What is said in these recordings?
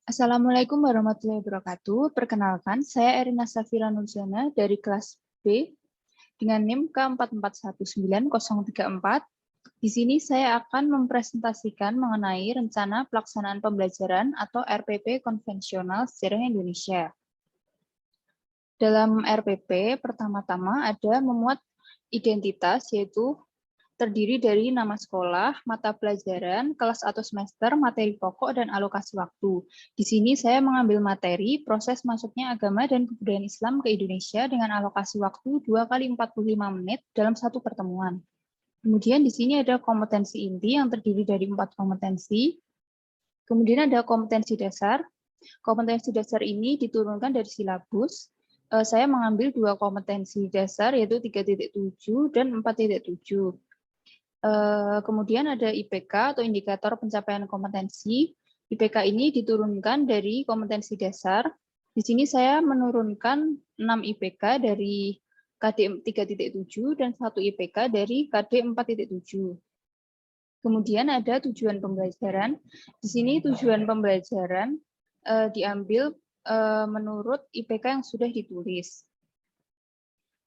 Assalamualaikum warahmatullahi wabarakatuh. Perkenalkan, saya Erina Safira Nurjana dari kelas B dengan NIM K44191034. Di sini saya akan mempresentasikan mengenai rencana pelaksanaan pembelajaran atau RPP konvensional sejarah Indonesia. Dalam RPP, pertama-tama ada memuat identitas, yaitu terdiri dari nama sekolah, mata pelajaran, kelas atau semester, materi pokok, dan alokasi waktu. Di sini saya mengambil materi proses masuknya agama dan kebudayaan Islam ke Indonesia dengan alokasi waktu 2 kali 45 menit dalam satu pertemuan. Kemudian di sini ada kompetensi inti yang terdiri dari 4 kompetensi. Kemudian ada kompetensi dasar. Kompetensi dasar ini diturunkan dari silabus. Saya mengambil 2 kompetensi dasar, yaitu 3.7 dan 4.7. Kemudian ada IPK atau indikator pencapaian kompetensi. IPK ini diturunkan dari kompetensi dasar. Di sini saya menurunkan 6 IPK dari KD 3.7 dan 1 IPK dari KD 4.7. Kemudian ada tujuan pembelajaran. Di sini tujuan pembelajaran diambil menurut IPK yang sudah ditulis.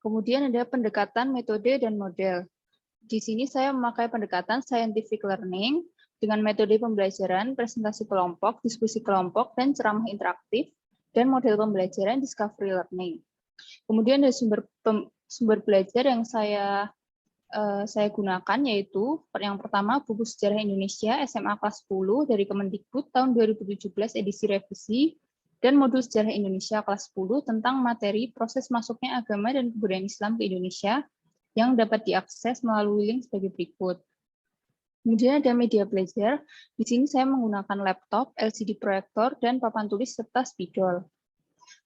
Kemudian ada pendekatan, metode, dan model. Di sini saya memakai pendekatan scientific learning dengan metode pembelajaran, presentasi kelompok, diskusi kelompok, dan ceramah interaktif, dan model pembelajaran discovery learning. Kemudian ada sumber belajar yang saya gunakan, yaitu yang pertama buku Sejarah Indonesia SMA kelas 10 dari Kemendikbud tahun 2017 edisi revisi, dan modul Sejarah Indonesia kelas 10 tentang materi proses masuknya agama dan kebudayaan Islam ke Indonesia yang dapat diakses melalui link sebagai berikut. Kemudian ada media belajar. Di sini saya menggunakan laptop, LCD proyektor, dan papan tulis serta spidol.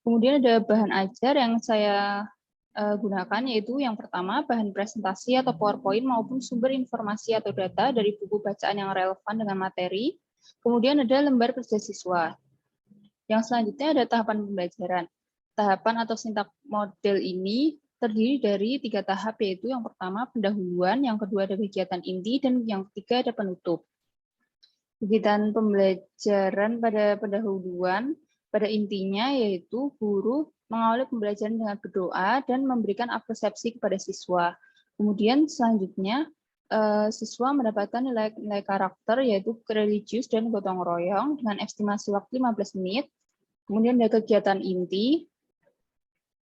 Kemudian ada bahan ajar yang saya gunakan, yaitu yang pertama bahan presentasi atau PowerPoint maupun sumber informasi atau data dari buku bacaan yang relevan dengan materi. Kemudian ada lembar kerja siswa. Yang selanjutnya ada tahapan pembelajaran. Tahapan atau sintak model ini terdiri dari 3 tahap, yaitu yang pertama pendahuluan, yang kedua ada kegiatan inti, dan yang ketiga ada penutup. Kegiatan pembelajaran pada pendahuluan, pada intinya yaitu guru mengawali pembelajaran dengan berdoa dan memberikan apresiasi kepada siswa. Kemudian selanjutnya siswa mendapatkan nilai karakter yaitu religius dan gotong royong dengan estimasi waktu 15 menit. Kemudian ada kegiatan inti.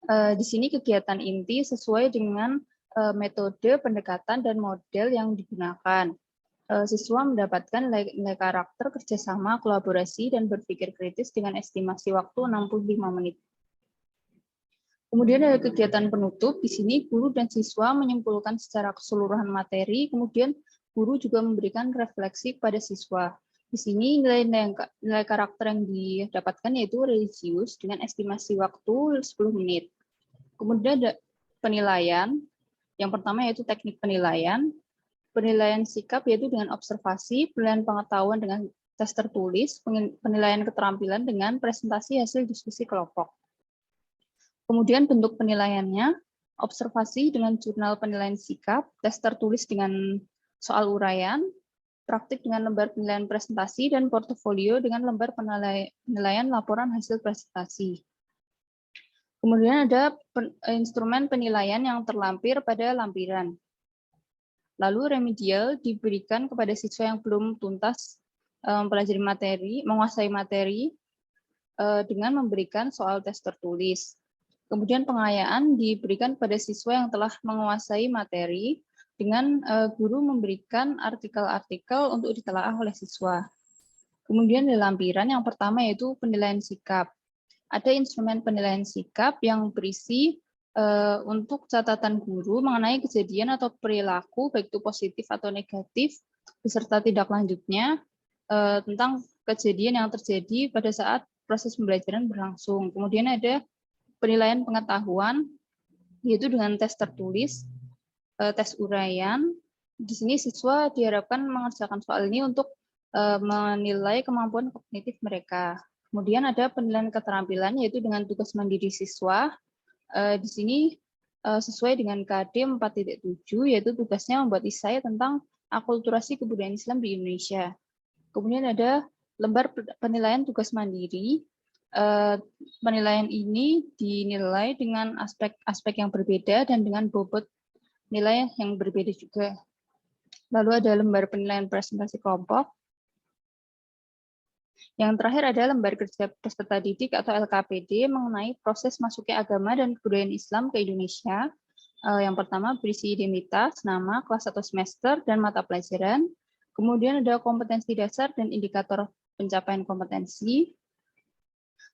Di sini kegiatan inti sesuai dengan metode pendekatan dan model yang digunakan. Siswa mendapatkan nilai karakter, kerjasama, kolaborasi, dan berpikir kritis dengan estimasi waktu 65 menit. Kemudian ada kegiatan penutup. Di sini guru dan siswa menyimpulkan secara keseluruhan materi, kemudian guru juga memberikan refleksi kepada siswa. Di sini nilai karakter yang didapatkan yaitu religius dengan estimasi waktu 10 menit. Kemudian ada penilaian. Yang pertama yaitu teknik penilaian. Penilaian sikap yaitu dengan observasi, penilaian pengetahuan dengan tes tertulis, penilaian keterampilan dengan presentasi hasil diskusi kelompok. Kemudian bentuk penilaiannya, observasi dengan jurnal penilaian sikap, tes tertulis dengan soal uraian, praktik dengan lembar penilaian presentasi, dan portofolio dengan lembar penilaian laporan hasil presentasi. Kemudian ada instrumen penilaian yang terlampir pada lampiran. Lalu remedial diberikan kepada siswa yang belum tuntas mempelajari materi, menguasai materi dengan memberikan soal tes tertulis. Kemudian pengayaan diberikan pada siswa yang telah menguasai materi dengan guru memberikan artikel-artikel untuk ditelaah oleh siswa. Kemudian di lampiran yang pertama yaitu penilaian sikap. Ada instrumen penilaian sikap yang berisi untuk catatan guru mengenai kejadian atau perilaku, baik itu positif atau negatif, beserta tindak lanjutnya tentang kejadian yang terjadi pada saat proses pembelajaran berlangsung. Kemudian ada penilaian pengetahuan, yaitu dengan tes tertulis, tes uraian. Di sini siswa diharapkan mengerjakan soal ini untuk menilai kemampuan kognitif mereka. Kemudian ada penilaian keterampilan, yaitu dengan tugas mandiri siswa. Di sini sesuai dengan KD 4.7, yaitu tugasnya membuat esai tentang akulturasi kebudayaan Islam di Indonesia. Kemudian ada lembar penilaian tugas mandiri. Penilaian ini dinilai dengan aspek-aspek yang berbeda dan dengan bobot nilai yang berbeda juga. Lalu ada lembar penilaian presentasi kelompok. Yang terakhir ada lembar kerja peserta didik atau LKPD mengenai proses masuknya agama dan kebudayaan Islam ke Indonesia. Yang pertama berisi identitas, nama, kelas 1 semester, dan mata pelajaran. Kemudian ada kompetensi dasar dan indikator pencapaian kompetensi.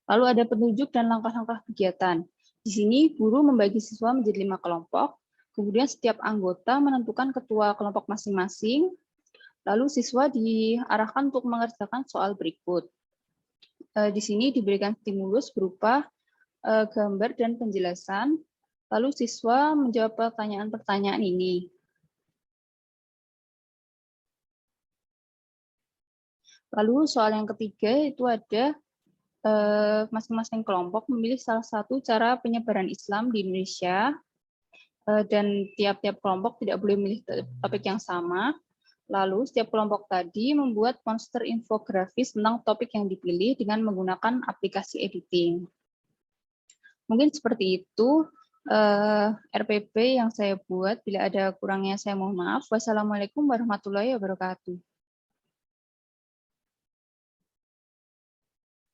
Lalu ada petunjuk dan langkah-langkah kegiatan. Di sini guru membagi siswa menjadi 5 kelompok. Kemudian setiap anggota menentukan ketua kelompok masing-masing. Lalu siswa diarahkan untuk mengerjakan soal berikut. Di sini diberikan stimulus berupa gambar dan penjelasan. Lalu siswa menjawab pertanyaan-pertanyaan ini. Lalu soal yang ketiga itu ada masing-masing kelompok memilih salah satu cara penyebaran Islam di Indonesia, dan tiap-tiap kelompok tidak boleh memilih topik yang sama. Lalu setiap kelompok tadi membuat poster infografis tentang topik yang dipilih dengan menggunakan aplikasi editing. Mungkin seperti itu RPP yang saya buat. Bila ada kurangnya saya mohon maaf. Wassalamualaikum warahmatullahi wabarakatuh.